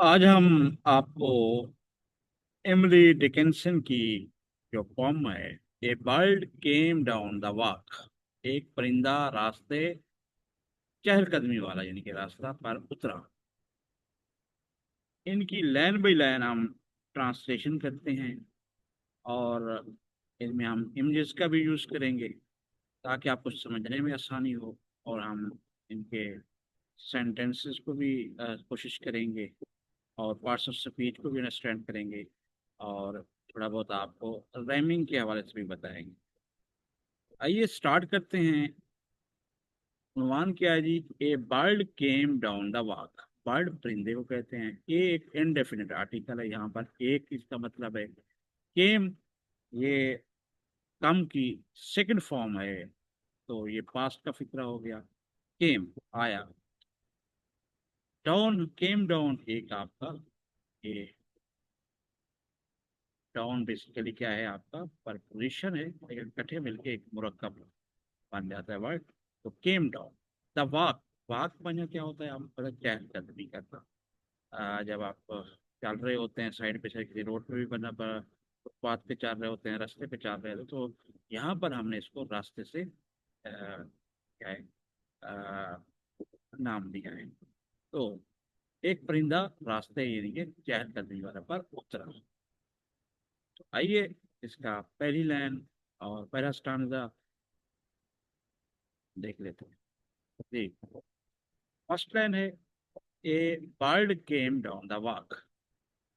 आज हम आपको एमिली डिकिंसन की जो पोम है, a bird came down the walk, एक परिंदा रास्ते चहलकदमी वाला यानी कि रास्ता पर उतरा, इनकी लाइन बाई लाइन हम ट्रांसलेशन करते हैं। और इनमें हम इमेजेस का भी यूज़ करेंगे ताकि आपको समझने में आसानी हो। और हम इनके सेंटेंसेस को भी कोशिश करेंगे और पार्ट्स ऑफ स्पीच को भी अंडरस्टैंड करेंगे। और थोड़ा बहुत आपको राइमिंग के हवाले से भी बताएंगे। आइए स्टार्ट करते हैं। उन्वान क्या है जी? A bird came down the walk. Bird परिंदे को कहते हैं। ए एक इनडेफिनिट आर्टिकल है, यहाँ पर एक इसका मतलब है। केम ये कम की सेकंड फॉर्म है, तो ये पास्ट का फिक्रा हो गया। केम आया। डाउन केम डाउन एक आपका ये डाउन बेसिकली क्या है? आपका परपोजिशन है, लेकिन इकट्ठे मिलके एक मुरक्कब बन जाता है वर्ड। तो केम डाउन द वॉक। वॉक बना क्या होता है? आप पता चहलकदमी करना। जब आप चल रहे होते हैं साइड पे से, किसी रोड पे भी बना पर फुटपाथ पे चल रहे होते हैं, रास्ते पे चल रहे होते हैं, तो यहाँ पर हमने इसको रास्ते से क्या है अ, नाम दिया है। तो एक परिंदा रास्ते यानी कि चहलकदमी वाला पर उतरा। तो आइए इसका पहली लाइन और पहला स्टांजा देख लेते हैं। जी, फर्स्ट लाइन है, a bird came down the walk.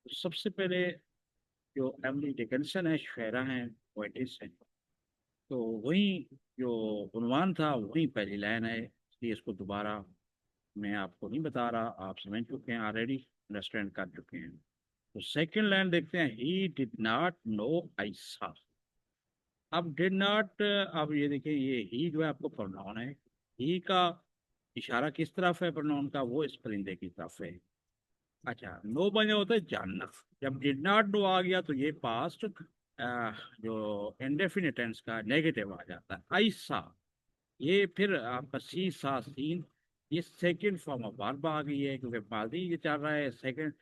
सबसे पहले जो एमिली डिकिंसन है, शायरा हैं, पोएटिस हैं, तो वही जो उन्वान था वही पहली लाइन है, इसलिए इसको दोबारा मैं आपको नहीं बता रहा, आप समझ चुके हैं ऑलरेडी, अंडरस्टैंड कर चुके हैं। तो सेकंड लाइन देखते हैं, ही डिड नॉट नो आई सा। अब डिड नॉट, अब ये देखिए, ये ही जो है आपको प्रोनाउन है। ही का इशारा किस तरफ है? प्रोनाउन का वो इस परिंदे की तरफ है। अच्छा, नो बने होता है जानना। जब डिड नॉट नो आ गया तो ये पास्ट जो इंडेफिनिट टेंस का नेगेटिव आ जाता है। आई सा, ये फिर आपका सी सा सीन, ये सेकंड फॉर्म ऑफ वर्ब आ गई है, क्योंकि माजी ये चल रहा है, सेकंड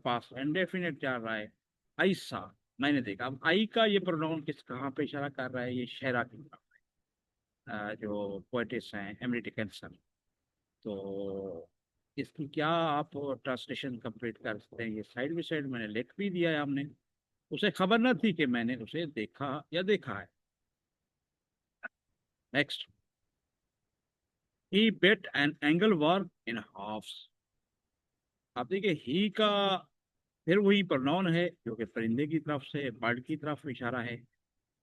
पास्ट इंडेफिनिट चल रहा है। आई सा, मैंने देखा। अब आई का ये प्रोनाउन किस कहाँ पे इशारा कर रहा है? ये शेरा की तरफ, जो पोएटिस हैं एमिली डिकिंसन। तो इसकी क्या आप ट्रांसलेशन कंप्लीट कर सकते हैं? ये साइड बाई साइड मैंने लिख भी दिया है। हमने उसे खबर न थी कि मैंने उसे देखा या देखा है। Next, he bit an angleworm in halves. आप देखिए, ही का फिर वही प्रोनाउन है जो कि परिंदे की तरफ से, बर्ड की तरफ इशारा है।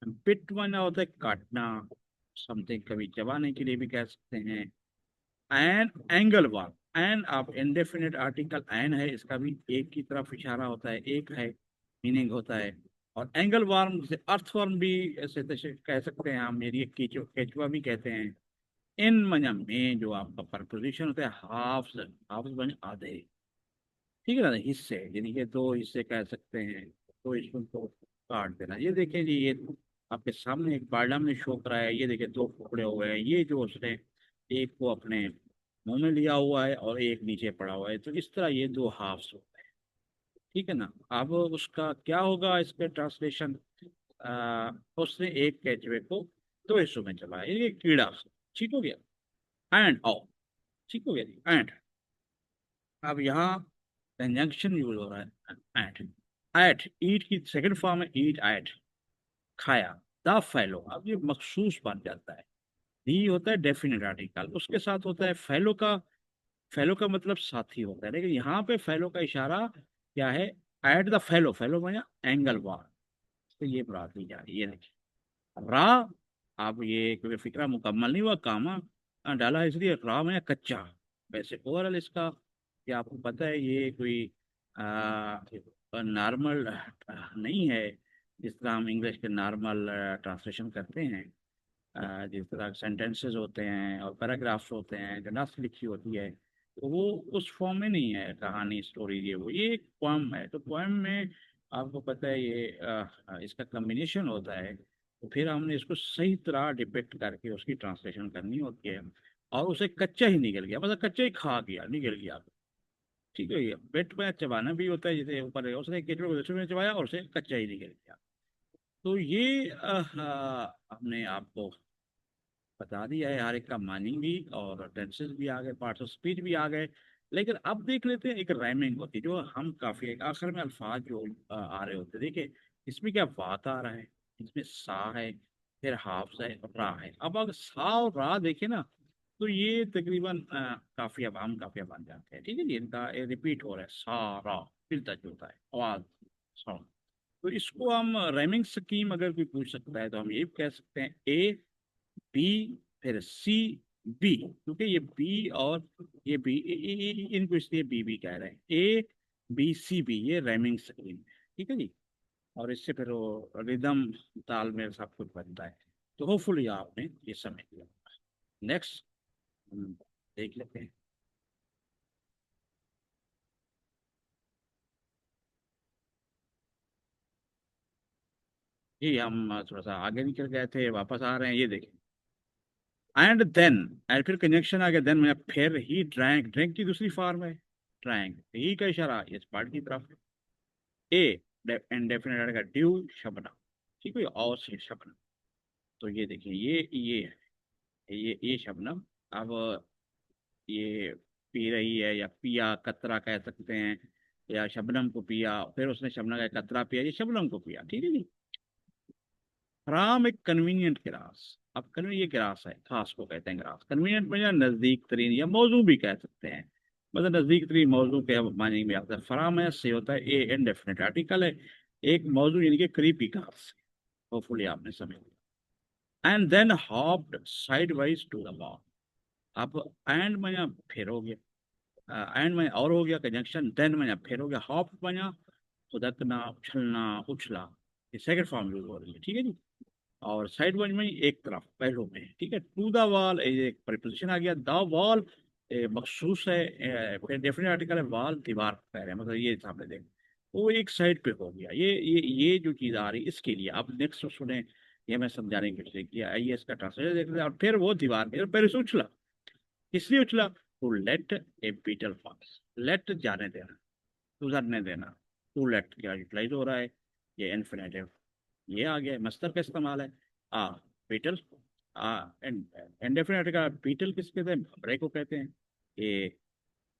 बिट माना होता है काटना, समथिंग कभी चबाने के लिए भी कह सकते हैं। एन एंगल वर्म, एन आप इंडेफिनिट आर्टिकल एन है, इसका भी एक की तरफ इशारा होता है, एक है मीनिंग होता है। और एंगल वर्म से अर्थवर्म भी ऐसे तैसे कह सकते हैं हम, मेरी केचुआ केचुआ भी कहते हैं। इन मना में जो आपका प्रपोजिशन होता है हाफ, हाफ बने आधे, ठीक है ना, हिस्से, यानी कि दो हिस्से कह सकते हैं। तो इसको तो काट देना। ये देखें जी, ये आपके सामने एक बारडाम में शो करा है, ये देखिए दो टुकड़े हो गए हैं। ये जो उसने एक को अपने मुंह में लिया हुआ है और एक नीचे पड़ा हुआ है, तो इस तरह ये दो हाफ्स होते हैं, ठीक है ना। अब उसका क्या होगा इसके ट्रांसलेशन? उसने एक केचवे को दो हिस्सों में चलाया, ये कीड़ा, ठीक हो गया। एंड आओ, ठीक हो गया जी, एंड। अब यहाँ कंजंक्शन यूज हो रहा है, एट। एट, ईट की सेकंड फॉर्म है, ईट एट, खाया। द फेलो, अब ये मखसूस बन जाता है। दी होता है डेफिनेट आर्टिकल, उसके साथ होता है फेलो का। फेलो का मतलब साथी होता है, लेकिन यहाँ पे फेलो का इशारा क्या है? एट द फेलो, फेलो माना एंगल वार, तो ये बात दी जा रही है। देखिए रा, अब ये क्योंकि फिक्रा मुकम्मल नहीं हुआ, कामा डाला है, इसलिए रा में कच्चा। वैसे ओवरऑल इसका, क्या आपको पता है, ये कोई नॉर्मल नहीं है, जिस तरह हम इंग्लिश के नॉर्मल ट्रांसलेशन करते हैं। जिस तरह सेंटेंसेस होते हैं और पैराग्राफ्स होते हैं, जो नस लिखी होती है, तो वो उस फॉर्म में नहीं है। कहानी, स्टोरी, ये एक पोएम है। तो पोएम में आपको पता है ये इसका कम्बिनेशन होता है। तो फिर हमने इसको सही तरह डिपिक्ट करके उसकी ट्रांसलेशन करनी होती है। और उसे कच्चा ही निकल गया, मतलब कच्चा ही खा गया, निकल गया। ठीक है, ये पेट में चबाना भी होता है, जैसे ऊपर उसने केचुए को दूसरे में चबाया और उसे कच्चा ही निकल गया। तो ये हमने आपको बता दिया है, हर एक का मानिंग भी और टेंसेस भी आ गए, पार्ट्स ऑफ स्पीच भी आ गए। लेकिन अब देख लेते हैं, एक राइमिंग होती है जो हम काफी एक आखिर में अल्फाज जो आ रहे होते हैं। देखिए इसमें क्या वात आ रहा है, इसमें सा है, फिर हाफ्स है और रा है। अब अगर सा और रा देखे ना, तो ये तकरीबन काफी अब हम काफी बन जाते हैं। ठीक है जी, इनका रिपीट हो रहा है, सा रा मिलता जुलता है आवाज साउंड। तो इसको हम राइमिंग स्कीम अगर कोई पूछ सकता है तो हम ये कह सकते हैं ए बी फिर सी बी, क्योंकि ये बी और ये बी इनको इसलिए बी बी कह रहे हैं। ए बी सी बी ये रैमिंग स्कीम है। ठीक है जी, और इससे फिर वो रिदम ताल में सब कुछ बनता है। तो होपफुली आपने ये समझ लिया। नेक्स्ट हम देख लेते हैं। जी हम थोड़ा सा आगे निकल गए थे, वापस आ रहे हैं, ये देखिए। एंड देन, एंड फिर कंजंक्शन आ गया देन में, फिर ही ड्रैंक, ड्रिंक की दूसरी फॉर्म है ड्रैंक, ही का इशारा इस पार्ट की तरफ। ए इंडेफिनिट का ड्यू शबनम, ठीक है, और से शबनम। तो ये देखिए ये है, ये शबनम। अब ये पी रही है या पिया, कतरा कह सकते हैं, या शबनम को पिया, फिर उसने शबनम का कतरा पिया, ये शबनम को पिया। ठीक है जी। राम एक कन्वीनियंट ग्रास। अब ये ग्रास है, घास को कहते हैं ग्रास। कन्वीनियंट में या नजदीक तरीन या मौजू भी कह सकते हैं, मतलब नजदीक तरीन मौजू के मायने में आता है। फराम है से होता है ए इनडेफिनिट आर्टिकल है, एक मौजू यानी कि करीबी घास। होपफुली आपने समझ लिया। And then hopped sidewise to the wall. अब एंड में या फिर हो गया, एंड में और हो गया कंजंक्शन, देन में या फिर हो गया। हॉप में या उदकना, उछलना, उछला, ये सेकंड फॉर्म यूज हो रही है। ठीक है जी। और साइड वन में एक तरफ पहलू में, ठीक है। टू द वॉल एक प्रपोजिशन आ गया, द वॉल मखसूस है, फिर डेफिनेट आर्टिकल है, वॉल दीवार कह रहे हैं, मतलब ये सामने देख। वो एक साइड पे हो गया, ये जो चीज आ रही है इसके लिए। अब नेक्स्ट सुने, ये मैं समझाने की कोशिश किया, आइए इसका ट्रांसलेशन देख लेते हैं। और फिर वो दीवार के पहले से उछला, इसलिए उछला to let a beetle pass, let जाने देना, गुजरने देना। टू लेट क्या यूटिलाइज हो रहा है, ये इन्फिनेटिव, ये आ गया, मस्तर का इस्तेमाल है। आ बीटल, आ इंडेफिनेट का बीटल किस कहते हैं, भमरे को कहते हैं। ये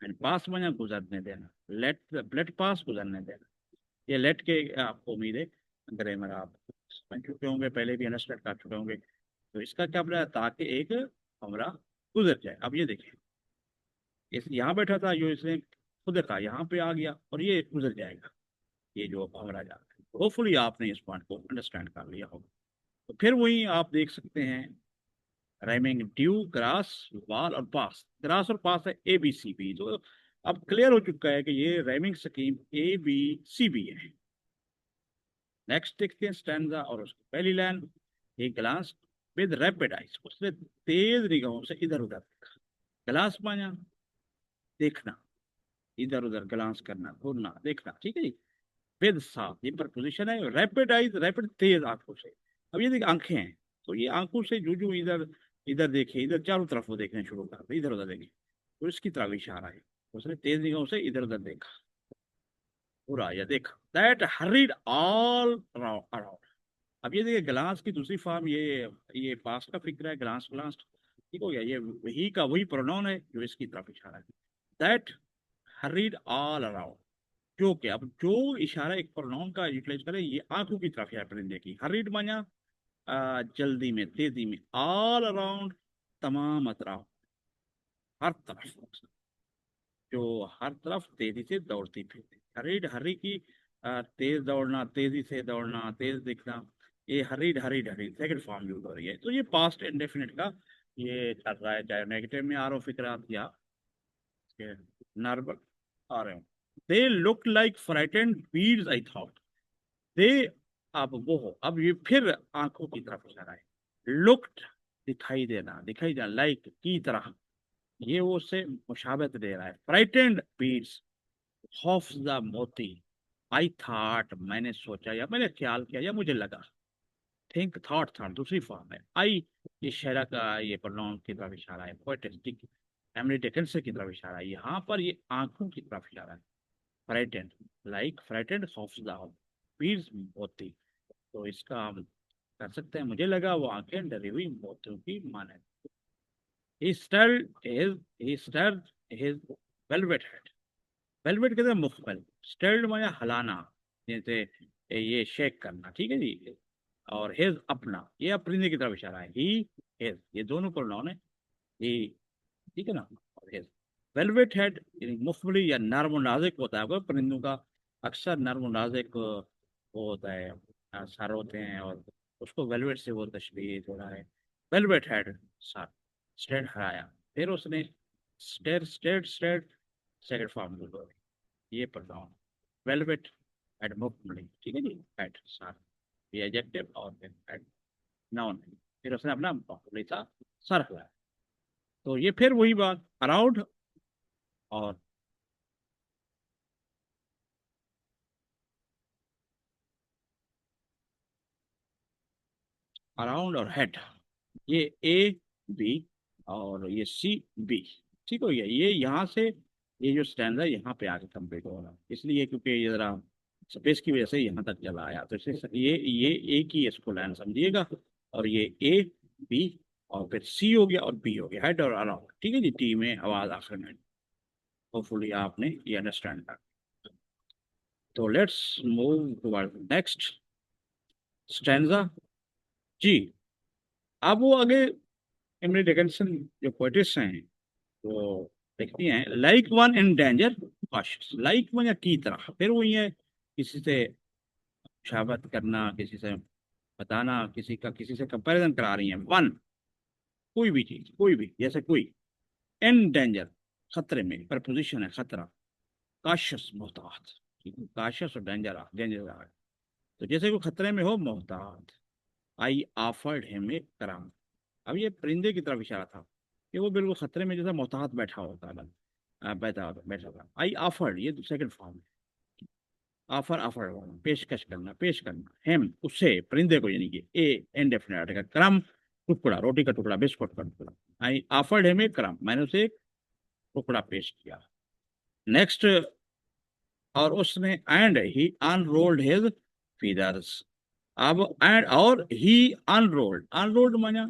एंड पास बना गुजरने देना, लेट पास गुजरने देना। ये लेट के आपको उम्मीद है ग्रामर आप समझ चुके होंगे, पहले भी अंडरस्टैंड कर चुके होंगे। तो इसका क्या मतलब है, ताकि एक हमरा गुजर जाए। अब ये देखिए, इस यहाँ बैठा था जो, इसने खुद का यहाँ पे आ गया और ये गुजर जाएगा, ये जो हमरा जा रहा है। होपफुली आपने इस पॉइंट को अंडरस्टैंड कर लिया होगा। तो फिर वही आप देख सकते हैं, राइमिंग ड्यू, ग्रास, वाल और पास। ग्रास और पास है ए बी सी बी। तो अब क्लियर हो चुका है कि ये rhyming scheme A B C B है। नेक्स्ट देखते हैं स्टैंजा और उसकी पहली line. He glanced with rapid eyes, उसने तेज निगाहों से इधर उधर देखा। ग्लास माना देखना, इधर उधर ग्लांस करना, घूरना, देखना। ठीक है जी। विद साफ, ये प्रपोजिशन है। रैपिड आइज, रैपिड तेज आंखों से। अब ये देखिए आंखें हैं, तो ये आंखों से जो जो इधर इधर देखे, इधर चारों तरफ वो देखने शुरू कर दे, इधर उधर देखे, तो इसकी तरफ इशारा है। उसने तेज निगाहों से इधर उधर देखा, पूरा या देखा। That hurried all around. अब ये देखिए ग्लास की दूसरी फॉर्म, ये पास्ट का फिक्र है, ग्लास ग्लास। ठीक हो गया, ये वही का वही प्रोनाउन है जो इसकी तरफ इशारा है। दैट हरीड ऑल अराउंड, जो कि अब जो इशारा एक प्रोनाउन का यूटिलाइज करे, ये आंखों की तरफ है परिंदे की। हरीड माना जल्दी में, तेजी में। ऑल अराउंड तमाम अतराफ, हर तरफ, जो हर तरफ तेजी से दौड़ती फिरती। हरीड हरी की तेज दौड़ना, तेजी से दौड़ना, तेज दिखना, ये hurried hurried hurried second form use हो रही है। तो ये पास्ट इंडेफिनिट का ये चल रहा है, चाहे नेगेटिव में आ रहा हो फिक्र या नर्वस आ रहे हो। They look like frightened beads I thought. They, अब वो हो, अब ये फिर आंखों की तरफ इशारा है। लुक्ड दिखाई देना, दिखाई देना, लाइक की तरह, ये वो उससे मुशाबत दे रहा है। फ्राइटेंड बीड्स, खौफजदा मोती। आई थॉट, मैंने सोचा या मैंने ख्याल किया या मुझे लगा। थिंक, थॉट था दूसरी फॉर्म है। आई, ये शेरा का ये प्रोनाउन की तरफ इशारा है, पोएटिस्टिक। एमिली डिकिंसन की तरफ इशारा है। यहाँ पर ये आंखों की तरफ इशारा है। फ्राइटेंड, लाइक फ्राइटेंड, खौफजदा पीर्स मोती। तो इसका हम कर सकते हैं, मुझे लगा वो आंखें डरी हुई मोतियों की माने। he stirred he stirred his velvet head। Velvet कहते हैं मुखमल, स्टर्ड माया हलाना, जैसे ये शेक करना, ठीक है जी। और हेज अपना, ये अपरिंदे की तरफ इशारा है। ही हेज, ये दोनों प्रोनाउन है। ही, ठीक है ना। और हेज, वेलवेट हेड मुखमली या नर्म नाजुक होता है, परिंदों का अक्सर नर्म नाजुक वो होता है, सर होते हैं, और उसको वेलवेट से वो तशबीह जोड़ा है। वेलवेट हेड सर, स्टेड हराया। फिर उसने stirred stirred stirred second form ये प्रोनाउन वेलवेट एट मुकमली, ठीक है जी। एट सर, ये एडजेक्टिव, और फिर एट नाउन। फिर उसने अपना मुकमली सा सर हिलाया। तो ये फिर वही बात, अराउंड और अराउंड और हेड, ये ए बी और ये सी बी, ठीक हो गया। ये यहाँ से ये जो स्टैंड है यहाँ पे आके कंप्लीट हो रहा है, इसलिए क्योंकि ये जरा स्पेस की वजह से यहाँ तक चला आया। तो इसलिए ये एक ही इसको लाइन समझिएगा। और ये ए बी और फिर सी हो गया और बी हो गया, हेड और अराउंड, ठीक है जी। टी में आवाज आखिर में। होपफुली आपने ये अंडरस्टैंड कर। तो let's move toward next stanza जी। अब वो आगे एमिली डिकिंसन जो पोइटिस हैं वो लिखती हैं, like one in danger cautious, like one या की तरह, फिर वो ये किसी से मुशावत करना, किसी से बताना, किसी का किसी से कंपैरिजन करा रही हैं। वन, कोई भी चीज, कोई भी, जैसे कोई, इन डेंजर, खतरे में, प्रपोजिशन है खतरा। काशियस, मोहतात, काशियस और डेंजर, डेंजर है। तो जैसे कोई खतरे में हो, मोहतात। आई ऑफर्ड हिम ए कराम। अब ये परिंदे की तरफ इशारा था कि वो बिल्कुल खतरे में जैसा मोहतात बैठा होता है, बैठा बैठा था। आई ऑफर्ड, ये सेकंड फॉर्म है। ऑफर, ऑफर पेशकश करना, पेश करना। हेम, उससे, परिंदे को, यानी कि ए इंडेफिनिट का क्रम, टुकड़ा, रोटी का टुकड़ा, बिस्कुट का टुकड़ा। आई ऑफर्ड हेम ए क्रम, मैंने उसे एक टुकड़ा पेश किया। नेक्स्ट, और उसने, and he unrolled his feathers. अब एंड और ही अनरोल्ड, अनरोल्ड माना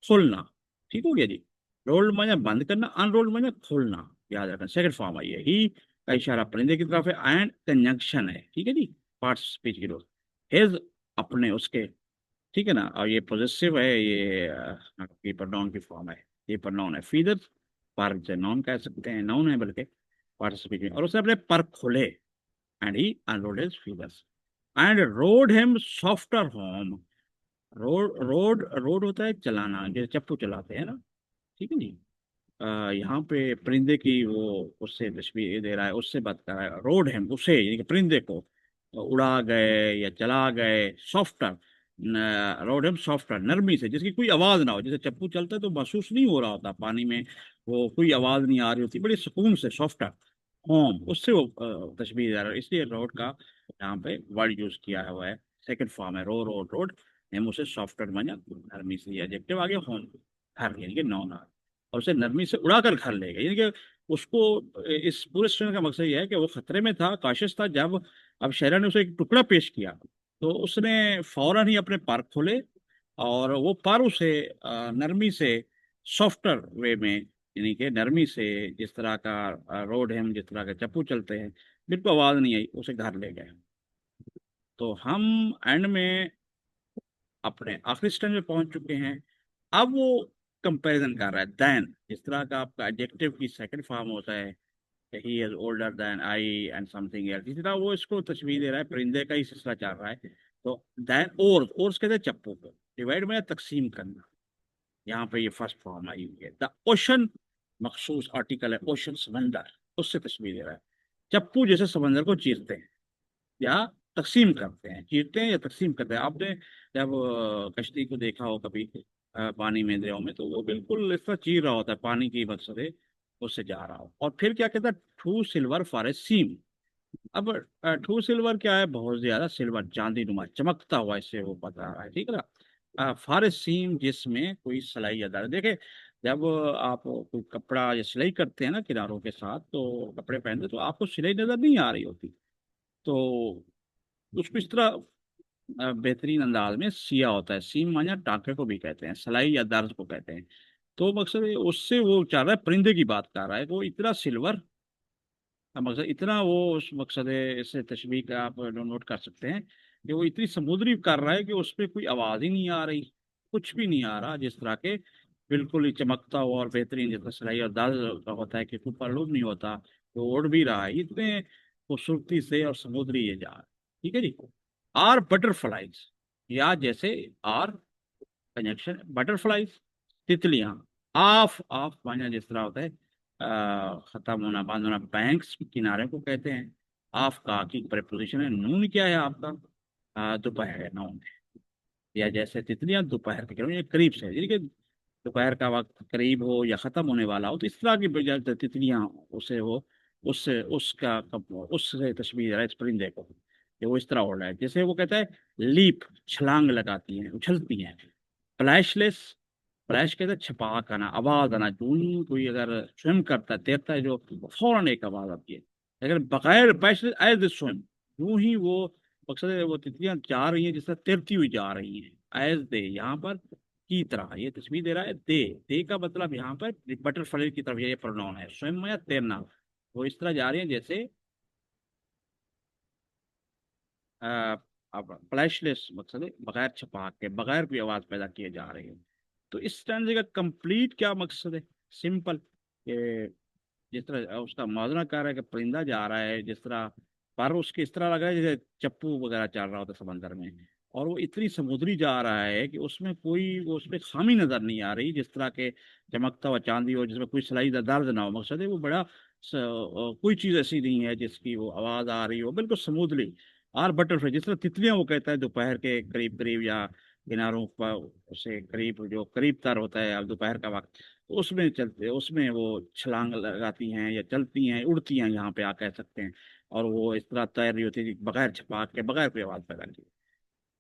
खोलना, ठीक हो गया जी। रोल्ड माना बंद करना, अनरोल्ड माना खोलना, याद रखना। सेकंड फॉर्म आई है। ही का इशारा परिंदे की तरफ है, एंड कंजंक्शन है, ठीक है जी, पार्ट स्पीच की रोल। हिज, अपने, उसके, ठीक है ना। और ये पोजेसिव है, ये प्रोनाउन की फॉर्म है। ये प्रोनाउन है। फीदर पार्क से नाउन कह सकते हैं, नाउन है बल्कि पार्टिसिपेट में। और उसने अपने पर खोले, and he unrolled his feathers and road him softer home. Road, road, road होता है चलाना, जैसे चप्पू चलाते हैं ना, ठीक है जी। यहाँ पे परिंदे की वो उससे तस्वीर दे रहा है, उससे बात कर रहा है। रोड हिम, उसे, यानी कि परिंदे को उड़ा गए या चला गए। सॉफ्टर, रोड हिम सॉफ्टर, नरमी से, जिसकी कोई आवाज ना हो। जैसे चप्पू चलता है तो महसूस नहीं हो रहा होता पानी में, वो कोई आवाज नहीं आ रही होती, बड़ी सुकून से। सॉफ्टर होम, उससे वो तस्वीर दे रहा है, इसलिए रोड का यहाँ पे वर्ड यूज किया हुआ है। सेकंड फॉर्म है रो, रोड, रोड। हम उसे सॉफ्टर माना, नरमी से, एडजेक्टिव आ गया। होम, घर, यानी कि नॉन, और उसे नरमी से उड़ाकर घर ले गए। यानी कि उसको, इस पूरे स्टोरी का मकसद यह है कि वो खतरे में था, काशिश था। जब अब शेरा ने उसे एक टुकड़ा पेश किया तो उसने फौरन ही अपने पर खोले, और वो पर उसे नरमी से, सॉफ्टर वे में, यानी कि नरमी से, जिस तरह का रोड है, हम जिस तरह के चप्पू चलते हैं, बिल्कुल आवाज नहीं आई, उसे घर ले गए। तो हम एंड में अपने आखिरी स्टेज में पहुंच चुके हैं। अब वो कंपैरिजन कर रहा है। देन, जिस तरह का आपका एडजेक्टिव की सेकंड फॉर्म होता है, he is older than I and something else, इसी तरह वो इसको तशबीह दे रहा है, परिंदे का ही सिलसिला चल रहा है। तो देन, और कहते हैं चप्पू को, डिवाइड में तकसीम करना। यहाँ पे ये फर्स्ट फॉर्म आई हुई है। द ओशन, मखसूस आर्टिकल है, ओशन समंदर, उससे तशबीह दे रहा है। चप्पू जैसे समंदर को चीरते हैं या तकसीम करते हैं, चीरते हैं या तकसीम करते हैं। आपने जब कश्ती को देखा हो कभी पानी में, दरियाओं में, तो वो बिल्कुल इस तरह चीर रहा होता है, पानी की मदद से उससे जा रहा हो। और फिर क्या कहता है, टू सिल्वर फॉर ए सीम। अब टू सिल्वर क्या है, बहुत ज्यादा सिल्वर, चांदी नुमा, चमकता हुआ, इससे वो बता रहा है, ठीक है ना। फॉर ए सीम, जिसमें कोई सलाई अदा, देखे जब आप कोई कपड़ा या सिलाई करते हैं ना किनारों के साथ, तो कपड़े पहनते तो आपको सिलाई नजर नहीं आ रही होती। तो उसको इस तरह बेहतरीन अंदाज में सिया होता है। सीम माने टाँके को भी कहते हैं, सिलाई या दर्ज को कहते हैं। तो मकसद उससे वो चाह रहा है, परिंदे की बात कर रहा है, वो इतना सिल्वर, मकसद इतना वो उस मकसद है, इससे तशबीह का आप नोट कर सकते हैं कि वो इतनी समुद्री कर रहा है कि उसमें कोई आवाज ही नहीं आ रही, कुछ भी नहीं आ रहा, जिस तरह के बिल्कुल ही चमकता हुआ और बेहतरीन जैसा सिलाई और दर्ज का होता है कि कोई प्रलोभ नहीं होता, वो उड़ भी रहा है इतने खूबसूरती से और समुद्री ये जहाज। ठीक है जी। आर बटरफ्लाइज, या जैसे आर कंजक्शन बटरफ्लाइज, तितलियां। ऑफ ऑफ माना जिस तरह होता है खत्म होना, बंद होना, बैंक्स किनारे को कहते हैं। ऑफ का की प्रेपोजिशन है, नून क्या है आपका, दोपहर है नाउन है। या जैसे तितलियां दोपहर के ये करीब से, यानी कि दोपहर का वक्त करीब हो या खत्म होने वाला हो, तो इस तरह की बजाय तितलियां उसे हो, उससे उसका उससे तस्वीर है इस परिंदे को कि वो इस तरह उड़ रहा है। जैसे वो कहता है लीप, छलांग लगाती हैं, उछलती हैं। फ्लैशलेस, फ्लैश कहते हैं छपाक आना, आवाज आना, जूं कोई अगर स्विम करता है, तैरता है जो, फौरन एक आवाज आती है। लेकिन बगैर फ्लैशलेस एज स्विम, यूं ही वो मकसद है वो तितलियां जा रही हैं जिस तरह तैरती हुई जा रही हैं, एज दे यहाँ पर की तरह ये तस्वीर दे रहा है। दे का मतलब यहाँ पर बटरफ्लाई की तरफ ये प्रोनाउन है, स्विम या तैरना। वो इस तरह जा रही है जैसे अब फ्लैशलेस मकसद है बगैर छपाक के, बगैर कोई आवाज पैदा किए जा रही है। तो इस स्टैंजे का कंप्लीट क्या मकसद है, सिंपल, कि जिस तरह उसका मौजूदा कार्य है कि परिंदा जा रहा है जिस तरह, पर उसके इस तरह लग रहा है जैसे चप्पू वगैरह चल रहा होता है समंदर में, और वो इतनी समुद्री जा रहा है कि उसमें कोई वो उसमें खामी नजर नहीं आ रही, जिस तरह के चमकता हुआ चांदी हो जिसमें कोई सिलाई दर्द ना हो। मकसद है वो बड़ा कोई चीज ऐसी नहीं है जिसकी वो आवाज आ रही हो, बिल्कुल स्मूथली। और बटरफ्लाई जिस तरह तितलियां वो कहता है दोपहर के करीब करीब या किनारों पर से करीब, जो करीब तर होता है अब दोपहर का वक्त, तो उसमें चलते, उसमें वो छलांग लगाती हैं या चलती हैं, उड़ती हैं, यहाँ पे आ कह सकते हैं। और वो इस तरह तैर रही होती है कि बगैर छपाक के, बगैर कोई आवाज पैदा किए।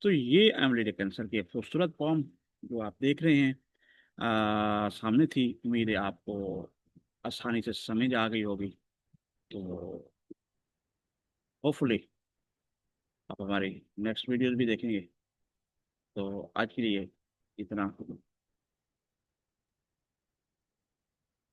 तो ये एमिली डिकिंसन की एक खूबसूरत पॉम जो आप देख रहे हैं सामने थी, उम्मीद है आपको आसानी से समझ आ गई होगी। तो होपफुली आप हमारी नेक्स्ट वीडियोस भी देखेंगे। तो आज के लिए इतना।